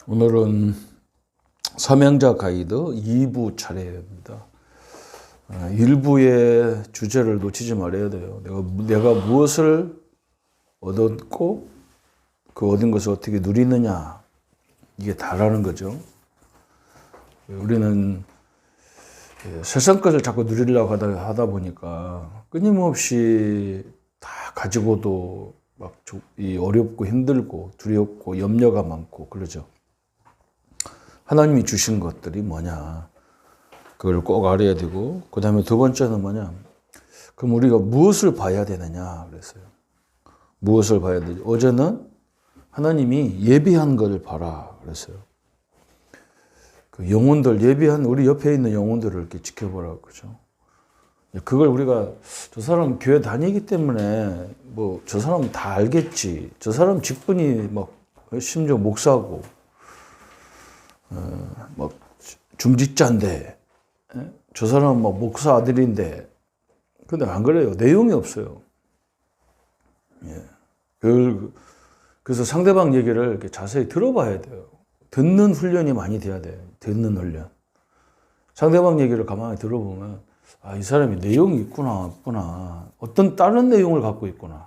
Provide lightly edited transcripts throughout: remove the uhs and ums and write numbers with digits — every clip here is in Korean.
오늘은 삼행자 가이드 2부 차례입니다. 1부의 주제를 놓치지 말아야 돼요. 내가 무엇을 얻었고 그 얻은 것을 어떻게 누리느냐, 이게 다라는 거죠. 우리는 세상 것을 자꾸 누리려고 하다 보니까 끊임없이 다 가지고도 막 어렵고 힘들고 두렵고 염려가 많고 그러죠. 하나님이 주신 것들이 뭐냐, 그걸 꼭 알아야 되고, 그 다음에 두 번째는 뭐냐, 그럼 우리가 무엇을 봐야 되느냐 그랬어요. 무엇을 봐야 되지? 어제는 하나님이 예비한 것을 봐라 그랬어요. 그 영혼들, 예비한 우리 옆에 있는 영혼들을 이렇게 지켜보라고 그러죠. 그걸 우리가 저 사람 교회 다니기 때문에 뭐 저 사람 다 알겠지, 저 사람 직분이 막 심지어 목사고 막 중직자인데, 저 사람은 막 목사 아들인데, 근데 안 그래요. 내용이 없어요. 그래서 상대방 얘기를 이렇게 자세히 들어봐야 돼요. 듣는 훈련이 많이 돼야 돼요. 듣는 훈련. 상대방 얘기를 가만히 들어보면, 아, 이 사람이 내용이 있구나, 없구나. 어떤 다른 내용을 갖고 있구나.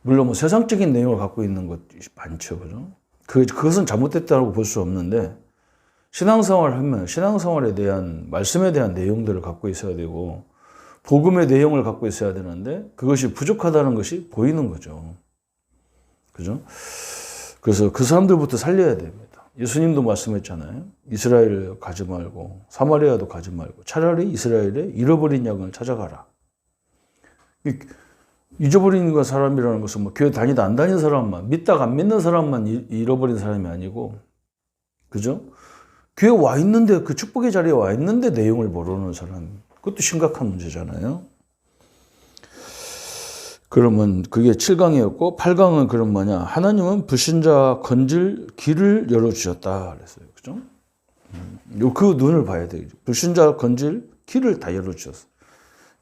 물론 뭐 세상적인 내용을 갖고 있는 것이 많죠. 그죠? 그것은 잘못됐다고 볼 수 없는데, 신앙생활을 하면 신앙생활에 대한, 말씀에 대한 내용들을 갖고 있어야 되고, 복음의 내용을 갖고 있어야 되는데, 그것이 부족하다는 것이 보이는 거죠. 그죠? 그래서 그 사람들부터 살려야 됩니다. 예수님도 말씀했잖아요. 이스라엘 가지 말고, 사마리아도 가지 말고, 차라리 이스라엘에 잃어버린 양을 찾아가라. 잊어버린 사람이라는 것은 뭐 교회 다니다 안 다니는 사람만, 믿다가 안 믿는 사람만 잃어버린 사람이 아니고, 그죠? 교회 와 있는데, 그 축복의 자리에 와 있는데 내용을 모르는 사람, 그것도 심각한 문제잖아요. 그러면 그게 7강이었고, 8강은 그럼 뭐냐? 하나님은 불신자 건질 길을 열어주셨다 그랬어요. 그죠? 그 눈을 봐야 되겠죠. 불신자 건질 길을 다 열어주셨어요.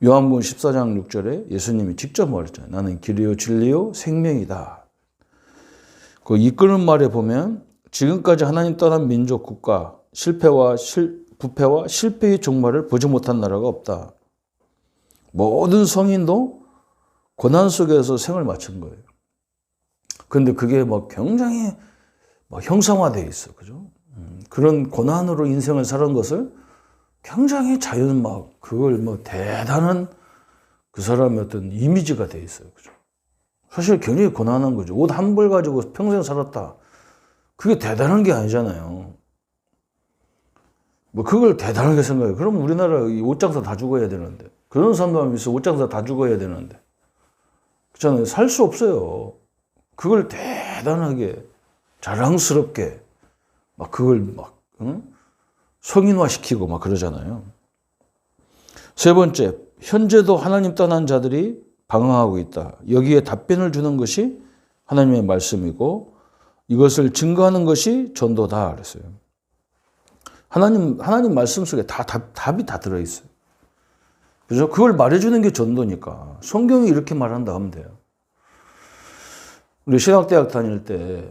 요한복음 14장 6절에 예수님이 직접 말했잖아요. 나는 길이요 진리요 생명이다. 그 이끄는 말에 보면 지금까지 하나님 떠난 민족, 국가, 부패와 실패의 종말을 보지 못한 나라가 없다. 모든 성인도 고난 속에서 생을 마친 거예요. 그런데 그게 막 굉장히 막 형상화되어 있어. 그죠? 그런 고난으로 인생을 사는 것을 굉장히 그걸 뭐 대단한 그 사람의 어떤 이미지가 돼 있어요. 그죠? 사실 굉장히 고난한 거죠. 옷 한 벌 가지고 평생 살았다. 그게 대단한 게 아니잖아요. 뭐 그걸 대단하게 생각해요. 그럼 우리나라 옷장사 다 죽어야 되는데. 그런 사람도 있어. 옷장사 다 죽어야 되는데. 그렇잖아요. 살 수 없어요. 그걸 대단하게, 자랑스럽게, 막 그걸 성인화시키고 막 그러잖아요. 세 번째, 현재도 하나님 떠난 자들이 방황하고 있다. 여기에 답변을 주는 것이 하나님의 말씀이고, 이것을 증거하는 것이 전도다 그랬어요. 하나님 말씀 속에 답이 다 들어있어요. 그죠? 그걸 말해주는 게 전도니까. 성경이 이렇게 말한다 하면 돼요. 우리 신학대학 다닐 때,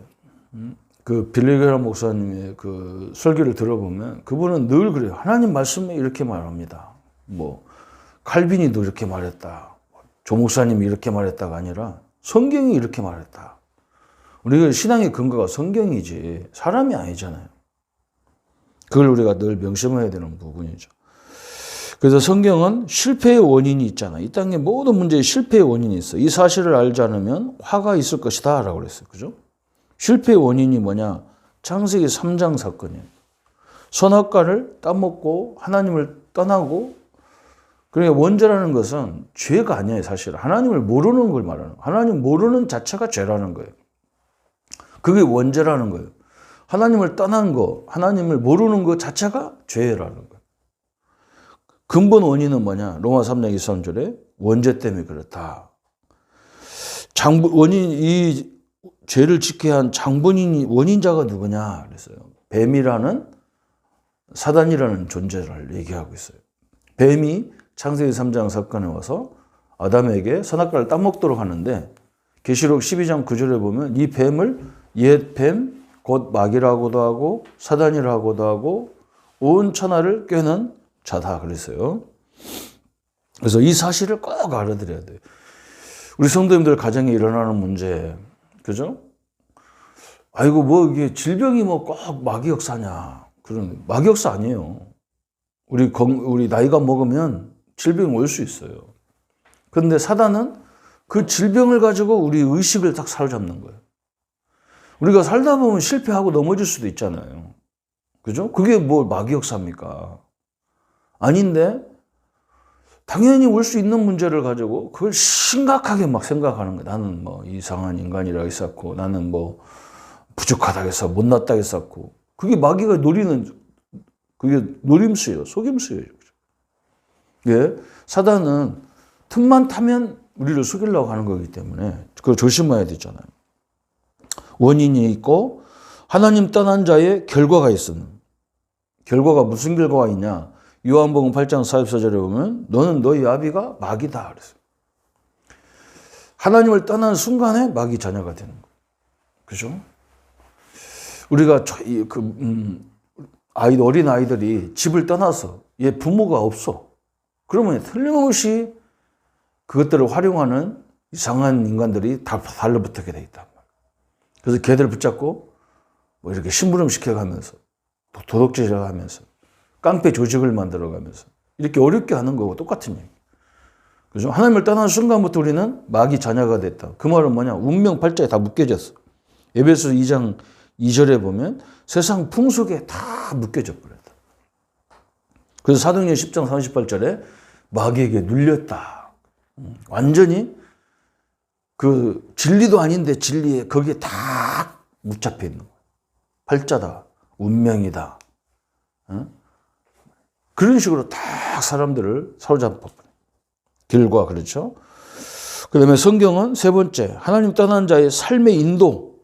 그 빌리그람 목사님의 그 설교를 들어보면 그분은 늘 그래요. 하나님 말씀에 이렇게 말합니다. 뭐, 칼빈이도 이렇게 말했다. 조 목사님이 이렇게 말했다가 아니라 성경이 이렇게 말했다. 우리가 신앙의 근거가 성경이지 사람이 아니잖아요. 그걸 우리가 늘 명심해야 되는 부분이죠. 그래서 성경은 실패의 원인이 있잖아. 이 땅의 모든 문제에 실패의 원인이 있어. 이 사실을 알지 않으면 화가 있을 것이다 라고 그랬어요. 그죠? 실패의 원인이 뭐냐? 창세기 3장 사건이에요. 선악과를 따먹고 하나님을 떠나고, 그러니까 원죄라는 것은 죄가 아니에요. 사실 하나님을 모르는 걸 말하는 거예요. 하나님 모르는 자체가 죄라는 거예요. 그게 원죄라는 거예요. 하나님을 떠난 거, 하나님을 모르는 것 자체가 죄라는 거예요. 근본 원인은 뭐냐? 로마 3장 23절에 원죄 때문에 그렇다. 이 죄를 짓게 한 원인자가 누구냐? 그랬어요. 뱀이라는, 사단이라는 존재를 얘기하고 있어요. 뱀이 창세기 3장 사건에 와서 아담에게 선악과를 따먹도록 하는데, 계시록 12장 9절에 보면 이 뱀을 옛 뱀, 곧 마귀라고도 하고 사단이라고도 하고 온 천하를 꿰는 자다 그랬어요. 그래서 이 사실을 꼭 알아들어야 돼요. 우리 성도님들 가정에 일어나는 문제, 그죠? 아이고 뭐 이게 질병이 뭐 꼭 마귀 역사냐? 그런 마귀 역사 아니에요. 우리 나이가 먹으면 질병이 올 수 있어요. 그런데 사단은 그 질병을 가지고 우리 의식을 딱 사로잡는 거예요. 우리가 살다 보면 실패하고 넘어질 수도 있잖아요. 그죠? 그게 뭐 마귀 역사입니까? 아닌데 당연히 올 수 있는 문제를 가지고 그걸 심각하게 막 생각하는 거예요. 나는 뭐 이상한 인간이라 했었고, 나는 뭐 부족하다 해서 못났다 했었고, 그게 마귀가 노리는, 그게 노림수예요. 속임수예요. 예? 사단은 틈만 타면 우리를 속이려고 하는 거기 때문에 그걸 조심해야 되잖아요. 원인이 있고 하나님 떠난 자의 결과가 있으면, 결과가 무슨 결과가 있냐? 요한복음 8장 44절에 보면 너는 너희 아비가 마귀다 그랬어요. 하나님을 떠난 순간에 마귀 자녀가 되는 거예요. 그죠? 우리가 어린 아이들이 집을 떠나서 얘 부모가 없어. 그러면 틀림없이 그것들을 활용하는 이상한 인간들이 다 달라붙게 돼 있단 말이에요. 그래서 걔들 붙잡고 뭐 이렇게 심부름 시켜가면서 도덕질을 하면서 깡패 조직을 만들어가면서 이렇게 어렵게 하는 거고 똑같은 얘기. 그죠? 하나님을 떠난 순간부터 우리는 마귀 자녀가 됐다. 그 말은 뭐냐? 운명 팔자에 다 묶여졌어. 에베소 2장 2절에 보면 세상 풍속에 다 묶여져 버렸다. 그래서 사도행전 10장 38절에 마귀에게 눌렸다. 완전히 그 진리도 아닌데 진리에 거기에 다 붙잡혀 있는 거야. 팔자다. 운명이다. 그런 식으로 딱 사람들을 사로잡아. 길과 그렇죠. 그 다음에 성경은 세 번째, 하나님 떠난 자의 삶의 인도.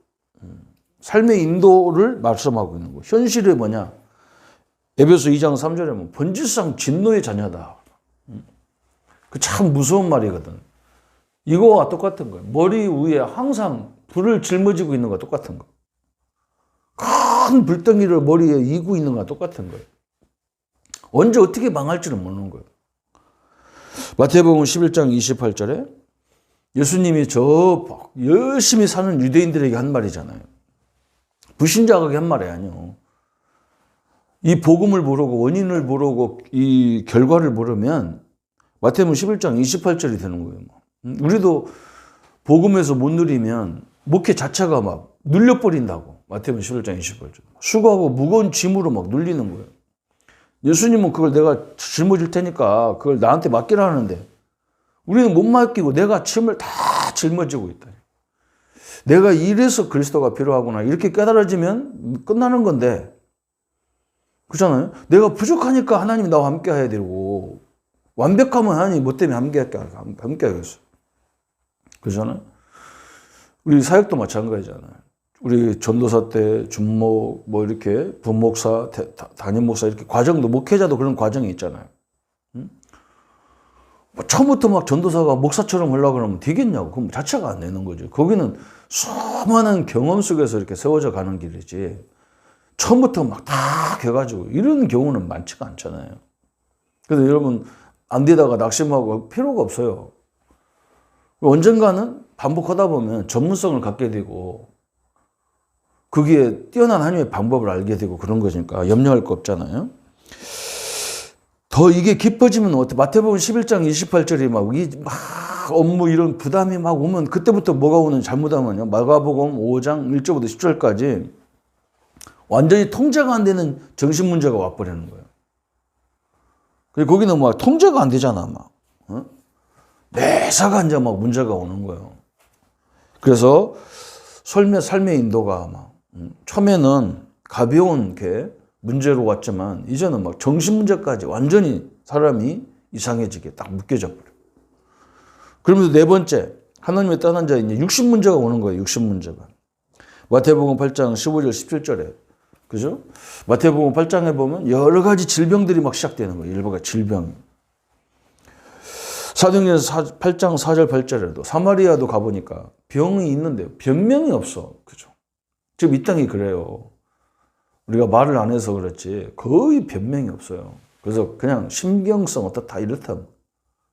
삶의 인도를 말씀하고 있는 거예요. 현실이 뭐냐? 에베소 2장 3절에 보면 본질상 진노의 자녀다. 그 참 무서운 말이거든. 이거와 똑같은 거예요. 머리 위에 항상 불을 짊어지고 있는 거와 똑같은 거예요. 큰 불덩이를 머리에 이고 있는 거와 똑같은 거예요. 언제 어떻게 망할지는 모르는 거예요. 마태복음 11장 28절에 예수님이 저 열심히 사는 유대인들에게 한 말이잖아요. 불신자에게 한 말이 아니에요. 이 복음을 모르고 원인을 모르고 이 결과를 모르면 마태복음 11장 28절이 되는 거예요. 우리도 복음에서 못 누리면 목회 자체가 막 눌려버린다고. 마태복음 11장 28절. 수고하고 무거운 짐으로 막 눌리는 거예요. 예수님은 그걸 내가 짊어질 테니까 그걸 나한테 맡기라 하는데 우리는 못 맡기고 내가 짐을 다 짊어지고 있다. 내가 이래서 그리스도가 필요하구나 이렇게 깨달아지면 끝나는 건데, 그렇잖아요. 내가 부족하니까 하나님이 나와 함께 해야 되고 완벽하면 하나님이 뭐 때문에 함께 하겠어. 그렇잖아요. 우리 사역도 마찬가지잖아요. 우리 전도사 때 준목 뭐 이렇게 분목사 담임 목사 이렇게 과정도, 목회자도 그런 과정이 있잖아요. 뭐 처음부터 막 전도사가 목사처럼 하려고 그러면 되겠냐고. 그럼 자체가 안 되는 거죠. 거기는 수많은 경험 속에서 이렇게 세워져 가는 길이지 처음부터 막 다 해가지고 이런 경우는 많지가 않잖아요. 그래서 여러분 안 되다가 낙심하고 필요가 없어요. 언젠가는 반복하다 보면 전문성을 갖게 되고 그게 뛰어난 하나님의 방법을 알게 되고 그런 거니까 염려할 거 없잖아요. 더 이게 깊어지면 어때? 마태복음 11장 28절이 막 업무 이런 부담이 막 오면 그때부터 뭐가 오는 잘못하면요. 마가복음 5장 1절부터 10절까지 완전히 통제가 안 되는 정신 문제가 와버리는 거예요. 거기는 막 통제가 안 되잖아, 막. 매사가 이제 막 문제가 오는 거예요. 그래서 삶의 인도가 막 처음에는 가벼운 게 문제로 왔지만 이제는 막 정신 문제까지 완전히 사람이 이상해지게 딱 묶여져 버려요. 그러면서 네 번째, 하나님의 떠난 자에 이제 육신 문제가 오는 거예요. 육신 문제가. 마태복음 8장 15절 17절에. 그죠? 마태복음 8장에 보면 여러 가지 질병들이 막 시작되는 거예요. 일부가 질병. 사도행전 8장 4절 8절에도 사마리아도 가보니까 병이 있는데 병명이 없어. 그죠? 지금 이 땅이 그래요. 우리가 말을 안 해서 그렇지 거의 변명이 없어요. 그래서 그냥 신경성 어떻다 이렇다.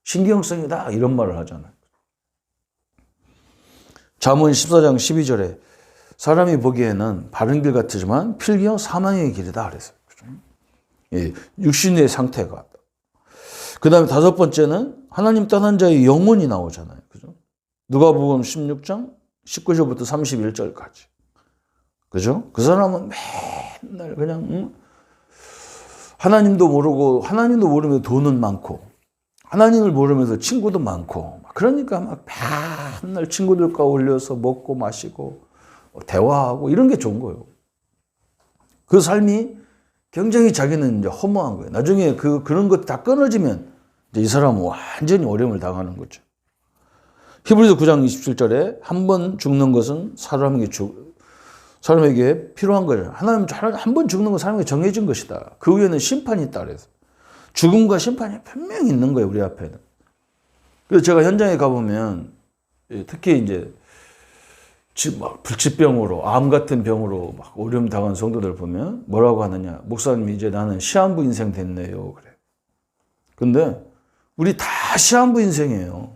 신경성이다 이런 말을 하잖아요. 잠언 14장 12절에 사람이 보기에는 바른 길 같지만 필경 사망의 길이다 그랬어요. 예, 육신의 상태가. 그 다음에 다섯 번째는 하나님 떠난 자의 영혼이 나오잖아요. 그죠? 누가복음 16장 19절부터 31절까지. 그죠? 그 사람은 맨날 그냥 하나님도 모르면서 돈은 많고 하나님을 모르면서 친구도 많고 그러니까 막 맨날 친구들과 어울려서 먹고 마시고 대화하고 이런 게 좋은 거예요. 그 삶이 굉장히 자기는 이제 허무한 거예요. 나중에 그런 것 다 끊어지면 이제 이 사람은 완전히 어려움을 당하는 거죠. 히브리서 9장 27절에 한 번 죽는 것은 사람에게 필요한 거예요. 하나님 한 번 죽는 건 사람에게 정해진 것이다. 그 후에는 심판이 있다 그래서. 죽음과 심판이 분명히 있는 거예요, 우리 앞에는. 그래서 제가 현장에 가보면 특히 이제 막 불치병으로 암 같은 병으로 막 어려움 당한 성도들 보면 뭐라고 하느냐. 목사님 이제 나는 시한부 인생 됐네요. 그래. 근데 우리 다 시한부 인생이에요.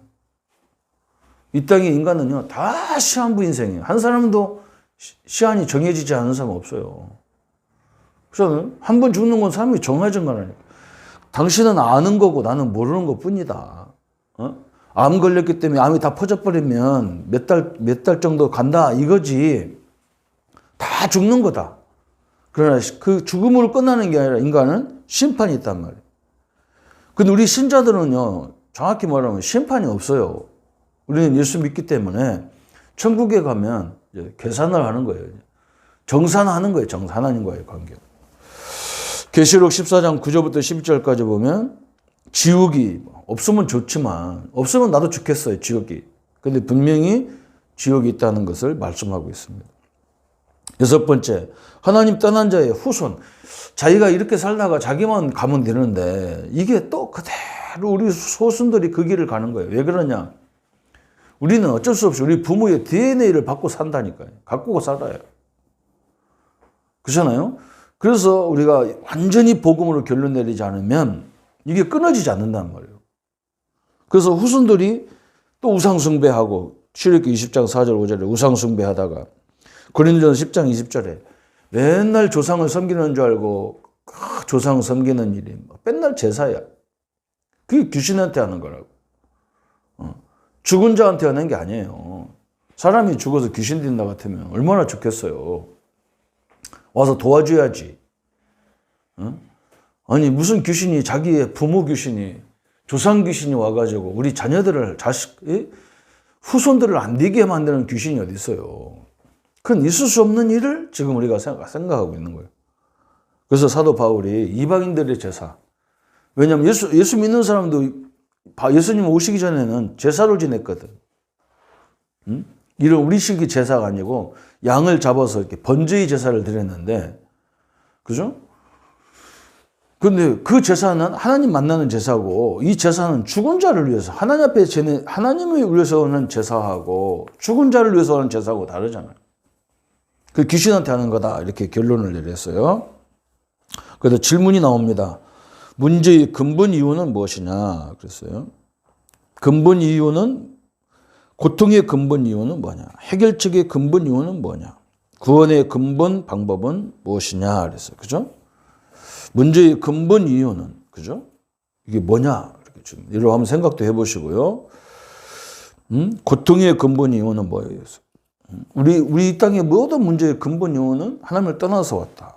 이 땅의 인간은요 다 시한부 인생이에요. 한 사람도 시한이 정해지지 않은 사람 없어요. 그래서 한 번 죽는 건 사람이 정해진 거라니까. 당신은 아는 거고 나는 모르는 것 뿐이다. 암 걸렸기 때문에 암이 다 퍼져버리면 몇 달 정도 간다 이거지. 다 죽는 거다. 그러나 그 죽음으로 끝나는 게 아니라 인간은 심판이 있단 말이에요. 근데 우리 신자들은요 정확히 말하면 심판이 없어요. 우리는 예수 믿기 때문에 천국에 가면 이제 계산을 하는 거예요. 정산하는 거예요. 하나님과의 관계. 계시록 14장 9절부터 12절까지 보면 지옥이 없으면 좋지만 없으면 나도 죽겠어요. 지옥이. 근데 분명히 지옥이 있다는 것을 말씀하고 있습니다. 여섯 번째, 하나님 떠난 자의 후손. 자기가 이렇게 살다가 자기만 가면 되는데 이게 또 그대로 우리 소순들이 그 길을 가는 거예요. 왜 그러냐? 우리는 어쩔 수 없이 우리 부모의 DNA를 받고 산다니까요. 갖고 살아요. 그렇잖아요? 그래서 우리가 완전히 복음으로 결론 내리지 않으면 이게 끊어지지 않는단 말이에요. 그래서 후손들이 또 우상숭배하고 출애굽기 20장 4절 5절에 우상숭배하다가 고린도전서 10장 20절에 맨날 조상을 섬기는 줄 알고 조상 섬기는 일이 맨날 제사야. 그게 귀신한테 하는 거라고. 죽은 자한테 하는 게 아니에요. 사람이 죽어서 귀신 된다 같으면 얼마나 좋겠어요. 와서 도와줘야지. 아니 무슨 귀신이 자기의 부모 귀신이 조상 귀신이 와가지고 우리 자녀들을 후손들을 안 되게 만드는 귀신이 어디 있어요. 그건 있을 수 없는 일을 지금 우리가 생각하고 있는 거예요. 그래서 사도 바울이 이방인들의 제사. 왜냐하면 예수 믿는 사람도 예수님 오시기 전에는 제사를 지냈거든. 이런 우리식의 제사가 아니고 양을 잡아서 이렇게 번제의 제사를 드렸는데, 그죠? 근데 그 제사는 하나님 만나는 제사고, 이 제사는 죽은 자를 위해서, 하나님 앞에 하나님을 위해서 하는 제사하고, 죽은 자를 위해서 하는 제사하고 다르잖아요. 그 귀신한테 하는 거다. 이렇게 결론을 내렸어요. 그래서 질문이 나옵니다. 문제의 근본 이유는 무엇이냐? 그랬어요. 근본 이유는, 고통의 근본 이유는 뭐냐? 해결책의 근본 이유는 뭐냐? 구원의 근본 방법은 무엇이냐? 그랬어요. 그죠? 문제의 근본 이유는, 그죠? 이게 뭐냐? 이렇게 좀, 이러고 한번 생각도 해보시고요. 고통의 근본 이유는 뭐예요? 우리 이 땅의 모든 문제의 근본 이유는 하나님을 떠나서 왔다.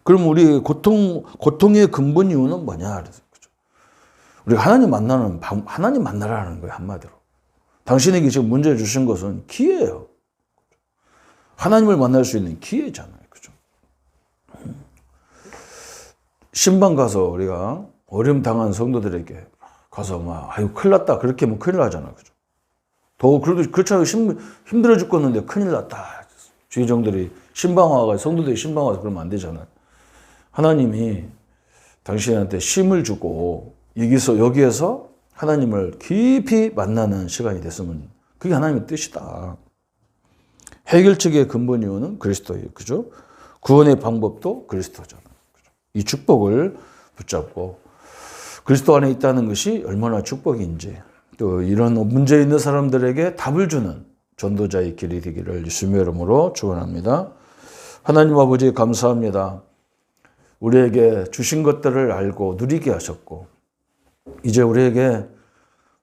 그럼 우리 고통의 근본 이유는 뭐냐? 그래서 그죠? 우리가 하나님 만나라는 거예요, 한마디로. 당신에게 지금 문제 주신 것은 기회예요. 하나님을 만날 수 있는 기회잖아요, 그죠? 신방 가서 우리가 어려움 당한 성도들에게 가서 아유 큰일 났다 그렇게 하면 큰일 나잖아, 그죠? 그래도 그렇잖아요. 힘들어 죽겠는데 큰일 났다. 주의종들이 신방 와가 성도들이 신방 와서 그러면 안 되잖아요. 하나님이 당신한테 쉼을 주고 여기에서 하나님을 깊이 만나는 시간이 됐으면 그게 하나님의 뜻이다. 해결책의 근본 이유는 그리스도예요. 그죠? 구원의 방법도 그리스도잖아요. 이 축복을 붙잡고 그리스도 안에 있다는 것이 얼마나 축복인지, 또 이런 문제 있는 사람들에게 답을 주는 전도자의 길이 되기를 예수님의 이름으로 축원합니다. 하나님 아버지 감사합니다. 우리에게 주신 것들을 알고 누리게 하셨고, 이제 우리에게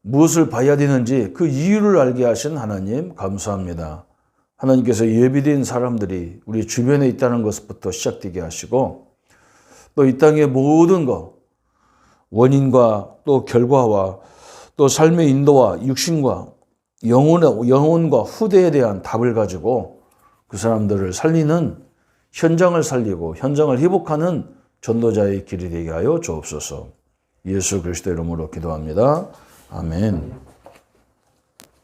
무엇을 봐야 되는지 그 이유를 알게 하신 하나님 감사합니다. 하나님께서 예비된 사람들이 우리 주변에 있다는 것부터 시작되게 하시고, 또 이 땅의 모든 것, 원인과 또 결과와 또 삶의 인도와 육신과 영혼과 후대에 대한 답을 가지고 그 사람들을 살리는, 현장을 살리고 현장을 회복하는 전도자의 길이 되게 하여 주옵소서. 예수 그리스도 이름으로 기도합니다. 아멘.